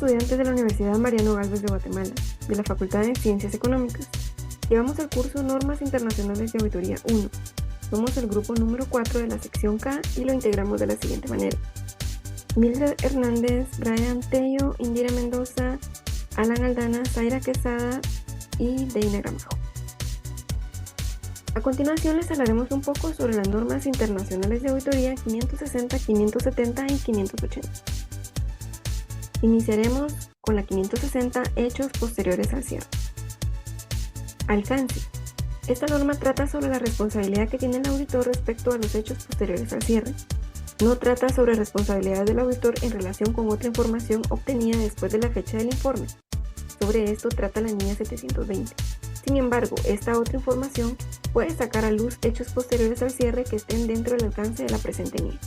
estudiantes de la Universidad Mariano Gálvez de Guatemala, de la Facultad de Ciencias Económicas. Llevamos el curso Normas Internacionales de Auditoría 1. Somos el grupo número 4 de la sección K y lo integramos de la siguiente manera: Mildred Hernández, Brian Tello, Indira Mendoza, Alan Aldana, Zaira Quesada y Deina Gramajo. A continuación les hablaremos un poco sobre las normas internacionales de auditoría 560, 570 y 580. Iniciaremos con la 560, hechos posteriores al cierre. Alcance. Esta norma trata sobre la responsabilidad que tiene el auditor respecto a los hechos posteriores al cierre. No trata sobre responsabilidades del auditor en relación con otra información obtenida después de la fecha del informe. Sobre esto trata la NIA 720. Sin embargo, esta otra información puede sacar a luz hechos posteriores al cierre que estén dentro del alcance de la presente NIA.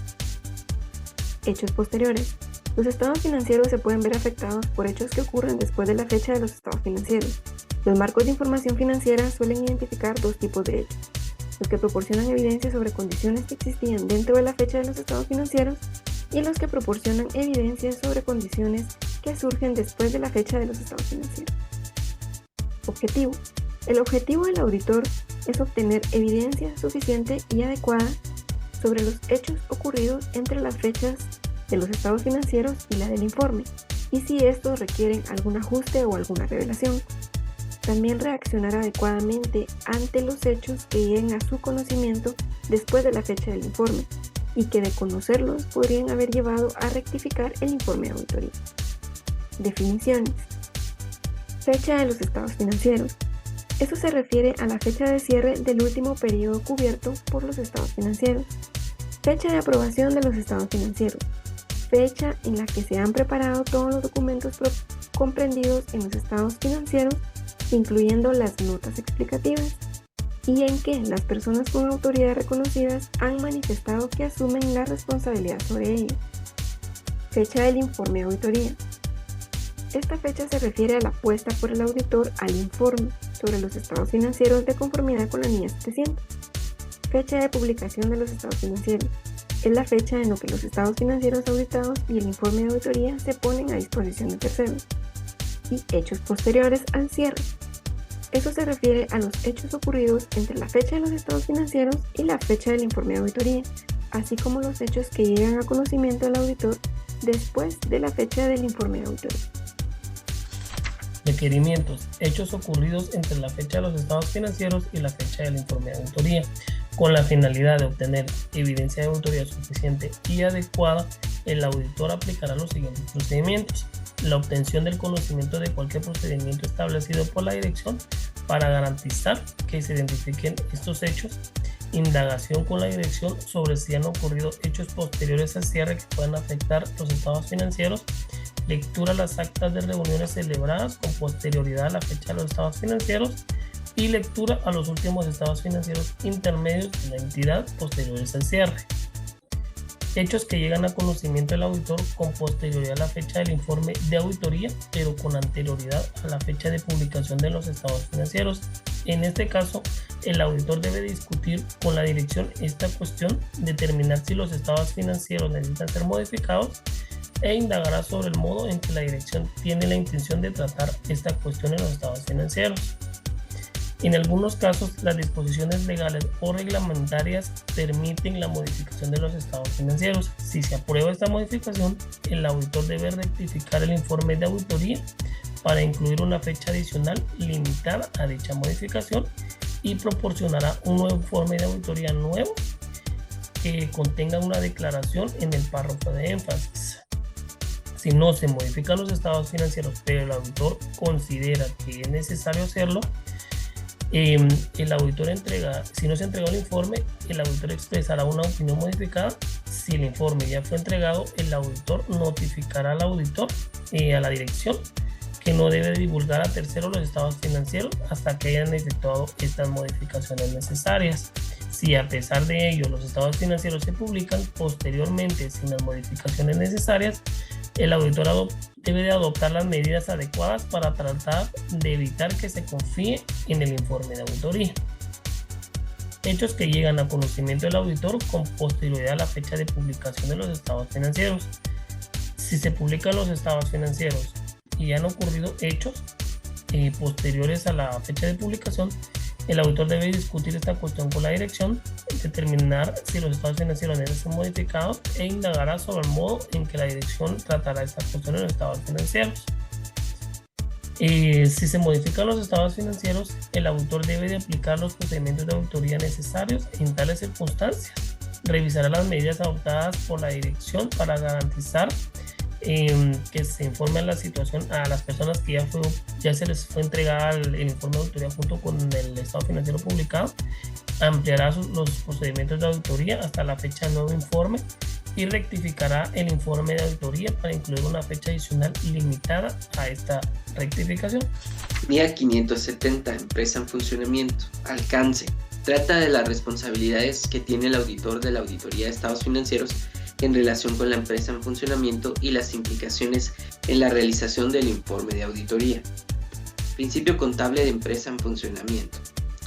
Hechos posteriores. Los estados financieros se pueden ver afectados por hechos que ocurren después de la fecha de los estados financieros. Los marcos de información financiera suelen identificar dos tipos de hechos: los que proporcionan evidencia sobre condiciones que existían dentro de la fecha de los estados financieros y los que proporcionan evidencia sobre condiciones que surgen después de la fecha de los estados financieros. Objetivo. El objetivo del auditor es obtener evidencia suficiente y adecuada sobre los hechos ocurridos entre las fechas de los estados financieros y la del informe, y si estos requieren algún ajuste o alguna revelación. También reaccionar adecuadamente ante los hechos que lleguen a su conocimiento después de la fecha del informe y que de conocerlos podrían haber llevado a rectificar el informe de auditoría. Definiciones. Fecha de los estados financieros. Esto se refiere a la fecha de cierre del último periodo cubierto por los estados financieros. Fecha de aprobación de los estados financieros. Fecha en la que se han preparado todos los documentos comprendidos en los estados financieros, incluyendo las notas explicativas, y en que las personas con autoridad reconocidas han manifestado que asumen la responsabilidad sobre ello. Fecha del informe de auditoría. Esta fecha se refiere a la puesta por el auditor al informe sobre los estados financieros de conformidad con la NIA 700. Fecha de publicación de los estados financieros. Es la fecha en la que los estados financieros auditados y el informe de auditoría se ponen a disposición de terceros. Y hechos posteriores al cierre. Eso se refiere a los hechos ocurridos entre la fecha de los estados financieros y la fecha del informe de auditoría, así como los hechos que llegan a conocimiento del auditor después de la fecha del informe de auditoría. Requerimientos. Hechos ocurridos entre la fecha de los estados financieros y la fecha del informe de auditoría. Con la finalidad de obtener evidencia de auditoría suficiente y adecuada, el auditor aplicará los siguientes procedimientos: la obtención del conocimiento de cualquier procedimiento establecido por la dirección para garantizar que se identifiquen estos hechos, indagación con la dirección sobre si han ocurrido hechos posteriores al cierre que puedan afectar los estados financieros, lectura a las actas de reuniones celebradas con posterioridad a la fecha de los estados financieros y lectura a los últimos estados financieros intermedios de la entidad posteriores al cierre. Hechos que llegan a conocimiento del auditor con posterioridad a la fecha del informe de auditoría, pero con anterioridad a la fecha de publicación de los estados financieros. En este caso, el auditor debe discutir con la dirección esta cuestión, determinar si los estados financieros necesitan ser modificados e indagará sobre el modo en que la dirección tiene la intención de tratar esta cuestión en los estados financieros. En algunos casos, las disposiciones legales o reglamentarias permiten la modificación de los estados financieros. Si se aprueba esta modificación, el auditor debe rectificar el informe de auditoría para incluir una fecha adicional limitada a dicha modificación y proporcionará un nuevo informe de auditoría nuevo que contenga una declaración en el párrafo de énfasis. Si no se modifican los estados financieros, pero el auditor considera que es necesario hacerlo, el auditor si no se entregó el informe, el auditor expresará una opinión modificada. Si el informe ya fue entregado, el auditor notificará al auditor, a la dirección, que no debe divulgar a terceros los estados financieros hasta que hayan efectuado estas modificaciones necesarias. Si a pesar de ello los estados financieros se publican posteriormente sin las modificaciones necesarias, el auditor debe de adoptar las medidas adecuadas para tratar de evitar que se confíe en el informe de auditoría. Hechos que llegan a conocimiento del auditor con posterioridad a la fecha de publicación de los estados financieros. Si se publican los estados financieros y han ocurrido hechos posteriores a la fecha de publicación, el auditor debe discutir esta cuestión con la dirección, determinar si los estados financieros deben ser modificados e indagará sobre el modo en que la dirección tratará esta cuestión en los estados financieros. Si se modifican los estados financieros, el auditor debe de aplicar los procedimientos de auditoría necesarios en tales circunstancias. Revisará las medidas adoptadas por la dirección para garantizar que se informe la situación a las personas que ya se les fue entregada el informe de auditoría junto con el estado financiero publicado. Ampliará los procedimientos de auditoría hasta la fecha del nuevo informe y rectificará el informe de auditoría para incluir una fecha adicional limitada a esta rectificación. Día 570. Empresa en funcionamiento. Alcance. Trata de las responsabilidades que tiene el auditor de la auditoría de estados financieros en relación con la empresa en funcionamiento y las implicaciones en la realización del informe de auditoría. Principio contable de empresa en funcionamiento.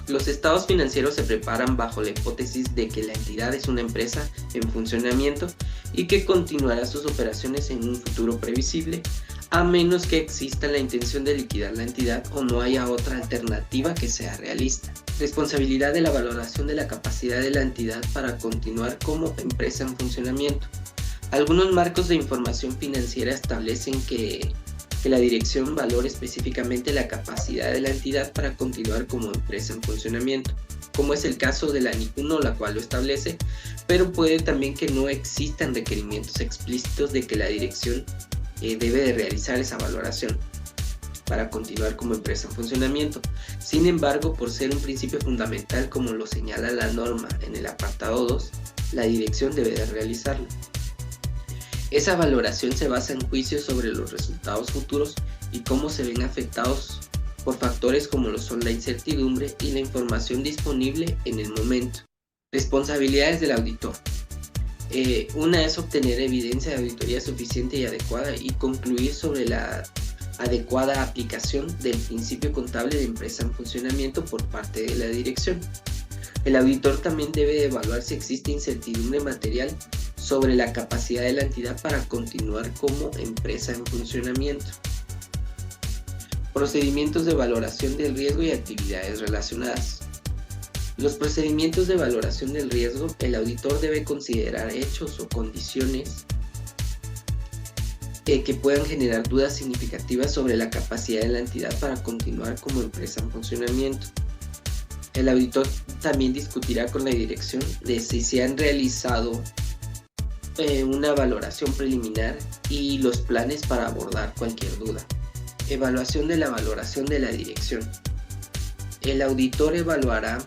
Los estados financieros se preparan bajo la hipótesis de que la entidad es una empresa en funcionamiento y que continuará sus operaciones en un futuro previsible, a menos que exista la intención de liquidar la entidad o no haya otra alternativa que sea realista. Responsabilidad de la valoración de la capacidad de la entidad para continuar como empresa en funcionamiento. Algunos marcos de información financiera establecen que la dirección valore específicamente la capacidad de la entidad para continuar como empresa en funcionamiento, como es el caso de la NIC 1, la cual lo establece, pero puede también que no existan requerimientos explícitos de que la dirección debe de realizar esa valoración para continuar como empresa en funcionamiento. Sin embargo, por ser un principio fundamental como lo señala la norma en el apartado 2, la dirección debe de realizarlo. Esa valoración se basa en juicios sobre los resultados futuros y cómo se ven afectados por factores como lo son la incertidumbre y la información disponible en el momento. Responsabilidades del auditor. Una es obtener evidencia de auditoría suficiente y adecuada y concluir sobre la adecuada aplicación del principio contable de empresa en funcionamiento por parte de la dirección. El auditor también debe evaluar si existe incertidumbre material sobre la capacidad de la entidad para continuar como empresa en funcionamiento. Procedimientos de valoración del riesgo y actividades relacionadas. Los procedimientos de valoración del riesgo, el auditor debe considerar hechos o condiciones que puedan generar dudas significativas sobre la capacidad de la entidad para continuar como empresa en funcionamiento. El auditor también discutirá con la dirección de si se han realizado una valoración preliminar y los planes para abordar cualquier duda. Evaluación de la valoración de la dirección. El auditor evaluará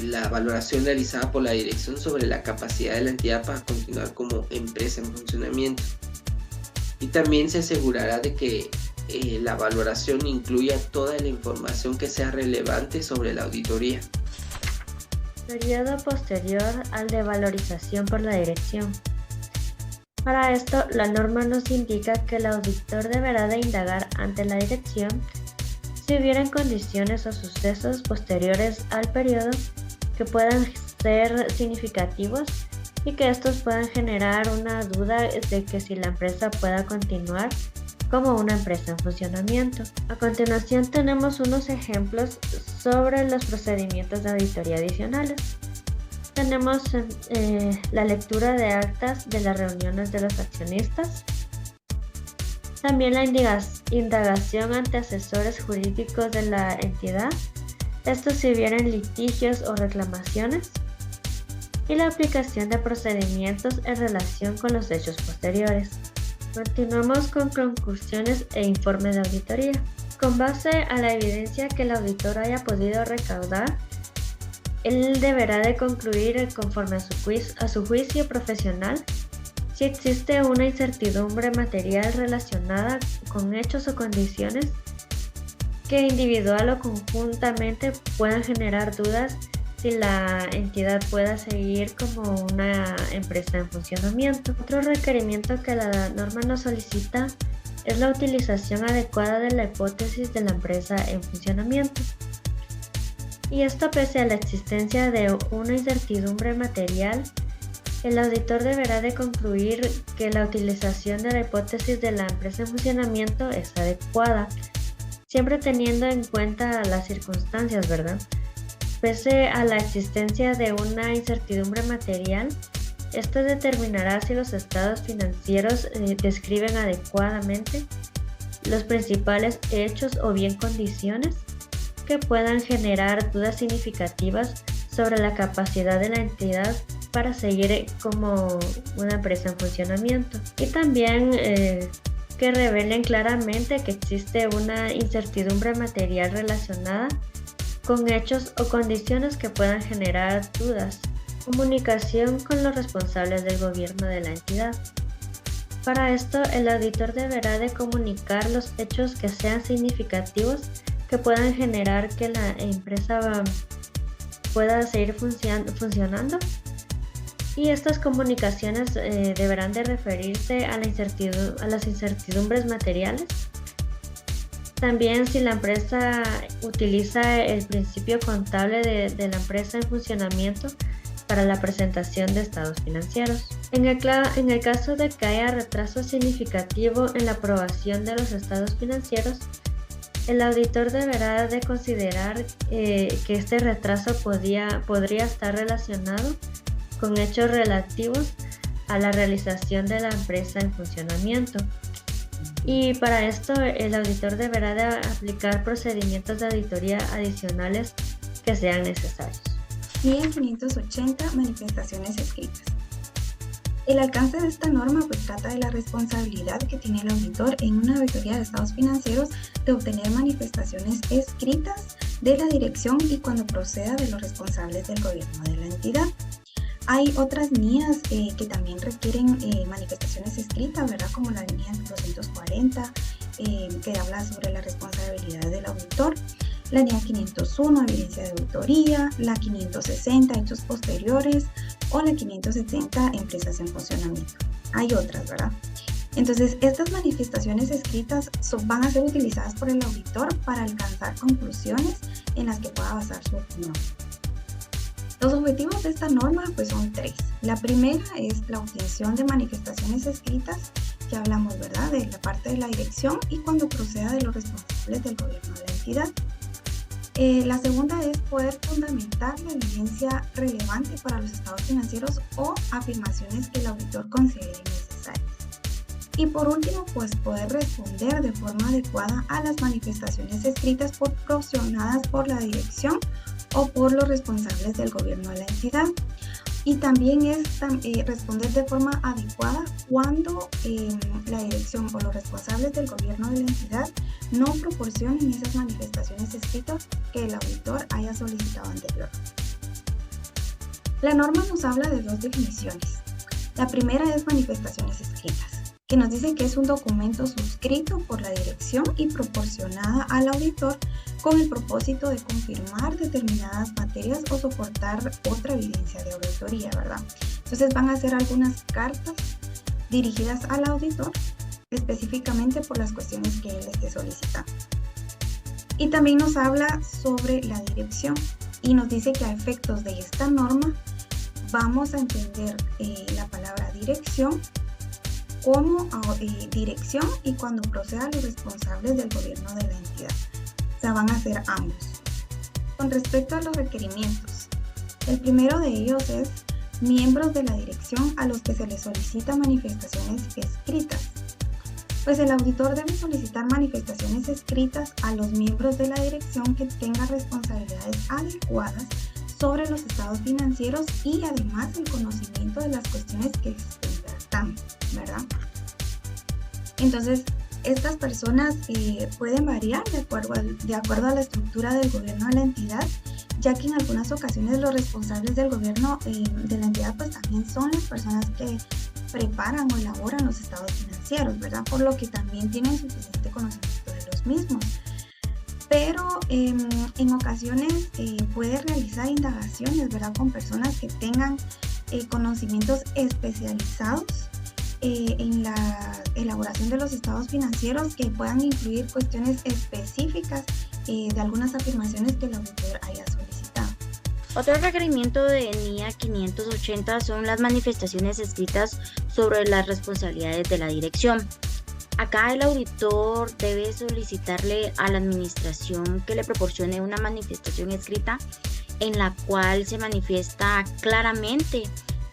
la valoración realizada por la dirección sobre la capacidad de la entidad para continuar como empresa en funcionamiento. Y también se asegurará de que la valoración incluya toda la información que sea relevante sobre la auditoría. Periodo posterior al de valorización por la dirección. Para esto, la norma nos indica que el auditor deberá de indagar ante la dirección si hubieran condiciones o sucesos posteriores al periodo que puedan ser significativos y que estos puedan generar una duda de que si la empresa pueda continuar como una empresa en funcionamiento. A continuación tenemos unos ejemplos sobre los procedimientos de auditoría adicionales. Tenemos la lectura de actas de las reuniones de los accionistas, también la indagación ante asesores jurídicos de la entidad, esto si hubieran litigios o reclamaciones, y la aplicación de procedimientos en relación con los hechos posteriores. Continuamos con conclusiones e informe de auditoría. Con base a la evidencia que el auditor haya podido recaudar, él deberá de concluir conforme a su juicio profesional si existe una incertidumbre material relacionada con hechos o condiciones que individual o conjuntamente puedan generar dudas si la entidad pueda seguir como una empresa en funcionamiento. Otro requerimiento que la norma nos solicita es la utilización adecuada de la hipótesis de la empresa en funcionamiento. Y esto pese a la existencia de una incertidumbre material El auditor deberá de concluir que la utilización de la hipótesis de la empresa en funcionamiento es adecuada, siempre teniendo en cuenta las circunstancias, ¿verdad? Pese a la existencia de una incertidumbre material, esto determinará si los estados financieros describen adecuadamente los principales hechos o bien condiciones que puedan generar dudas significativas sobre la capacidad de la entidad para seguir como una empresa en funcionamiento, y también que revelen claramente que existe una incertidumbre material relacionada con hechos o condiciones que puedan generar dudas. Comunicación con los responsables del gobierno de la entidad. Para esto, el auditor deberá de comunicar los hechos que sean significativos que puedan generar que la empresa pueda seguir funcionando, y estas comunicaciones deberán de referirse a las incertidumbres materiales. También si la empresa utiliza el principio contable de la empresa en funcionamiento para la presentación de estados financieros. En el caso de que haya retraso significativo en la aprobación de los estados financieros, el auditor deberá de considerar que este retraso podría estar relacionado con hechos relativos a la realización de la empresa en funcionamiento. Y para esto el auditor deberá de aplicar procedimientos de auditoría adicionales que sean necesarios. 580 manifestaciones escritas. El alcance de esta norma trata de la responsabilidad que tiene el auditor en una auditoría de estados financieros de obtener manifestaciones escritas de la dirección y cuando proceda de los responsables del gobierno de la entidad. Hay otras líneas que también requieren manifestaciones escritas, ¿verdad? Como la línea 240, que habla sobre la responsabilidad del auditor. La línea 501, evidencia de auditoría. La 560, hechos posteriores. O la 570, empresas en funcionamiento. Hay otras, ¿verdad? Entonces, estas manifestaciones escritas van a ser utilizadas por el auditor para alcanzar conclusiones en las que pueda basar su opinión. Los objetivos de esta norma son tres. La primera es la obtención de manifestaciones escritas, que hablamos, ¿verdad?, de la parte de la dirección y cuando proceda de los responsables del gobierno de la entidad. La segunda es poder fundamentar la evidencia relevante para los estados financieros o afirmaciones que el auditor considere necesarias. Y por último, poder responder de forma adecuada a las manifestaciones escritas proporcionadas por la dirección o por los responsables del gobierno de la entidad. Y también es responder de forma adecuada cuando la dirección o los responsables del gobierno de la entidad no proporcionen esas manifestaciones escritas que el auditor haya solicitado anteriormente. La norma nos habla de dos definiciones. La primera es manifestaciones escritas, que nos dice que es un documento suscrito por la dirección y proporcionada al auditor con el propósito de confirmar determinadas materias o soportar otra evidencia de auditoría, ¿verdad? Entonces van a ser algunas cartas dirigidas al auditor específicamente por las cuestiones que él esté solicitando. Y también nos habla sobre la dirección y nos dice que a efectos de esta norma vamos a entender la palabra dirección como dirección y cuando proceda los responsables del gobierno de la entidad. O sea, van a ser ambos. Con respecto a los requerimientos, el primero de ellos es miembros de la dirección a los que se les solicita manifestaciones escritas. Pues el auditor debe solicitar manifestaciones escritas a los miembros de la dirección que tengan responsabilidades adecuadas sobre los estados financieros y además el conocimiento de las cuestiones que estén tratando, ¿verdad? Entonces, estas personas pueden variar de acuerdo a la estructura del gobierno de la entidad, ya que en algunas ocasiones los responsables del gobierno de la entidad pues también son las personas que preparan o elaboran los estados financieros, ¿verdad? Por lo que también tienen suficiente conocimiento de los mismos. Pero en ocasiones puede realizar indagaciones, ¿verdad? Con personas que tengan conocimientos especializados en la elaboración de los estados financieros que puedan incluir cuestiones específicas de algunas afirmaciones que el auditor haya solicitado. Otro requerimiento de NIA 580 son las manifestaciones escritas sobre las responsabilidades de la dirección. Acá el auditor debe solicitarle a la administración que le proporcione una manifestación escrita en la cual se manifiesta claramente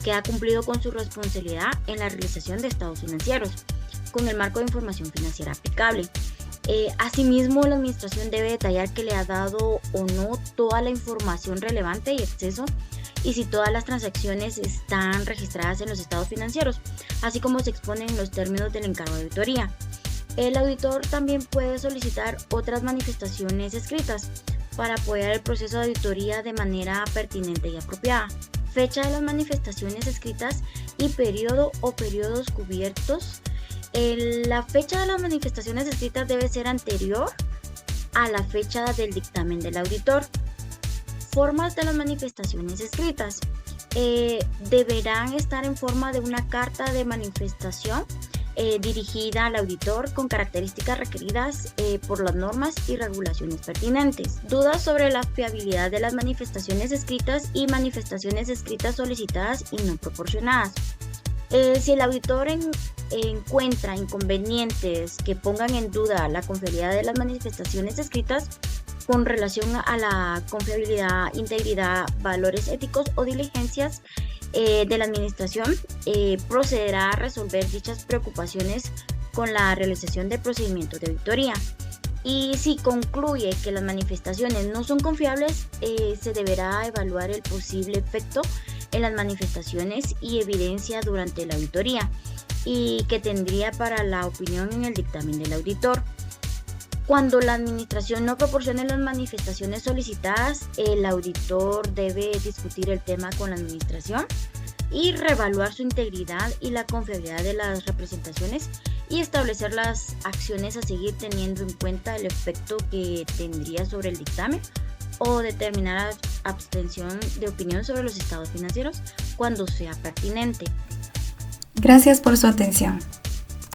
que ha cumplido con su responsabilidad en la realización de estados financieros, con el marco de información financiera aplicable. Asimismo, la administración debe detallar que le ha dado o no toda la información relevante y exceso y si todas las transacciones están registradas en los estados financieros, así como se exponen los términos del encargo de auditoría. El auditor también puede solicitar otras manifestaciones escritas para apoyar el proceso de auditoría de manera pertinente y apropiada. Fecha de las manifestaciones escritas y periodo o periodos cubiertos. La fecha de las manifestaciones escritas debe ser anterior a la fecha del dictamen del auditor. Formas de las manifestaciones escritas. Deberán estar en forma de una carta de manifestación dirigida al auditor con características requeridas por las normas y regulaciones pertinentes. Dudas sobre la fiabilidad de las manifestaciones escritas y manifestaciones escritas solicitadas y no proporcionadas. Si el auditor encuentra inconvenientes que pongan en duda la confiabilidad de las manifestaciones escritas con relación a la confiabilidad, integridad, valores éticos o diligencias de la administración, procederá a resolver dichas preocupaciones con la realización de procedimientos de auditoría. Y si concluye que las manifestaciones no son confiables, se deberá evaluar el posible efecto en las manifestaciones y evidencia durante la auditoría y que tendría para la opinión en el dictamen del auditor. Cuando la administración no proporcione las manifestaciones solicitadas, el auditor debe discutir el tema con la administración y reevaluar su integridad y la confiabilidad de las representaciones y establecer las acciones a seguir teniendo en cuenta el efecto que tendría sobre el dictamen o determinar abstención de opinión sobre los estados financieros cuando sea pertinente. Gracias por su atención.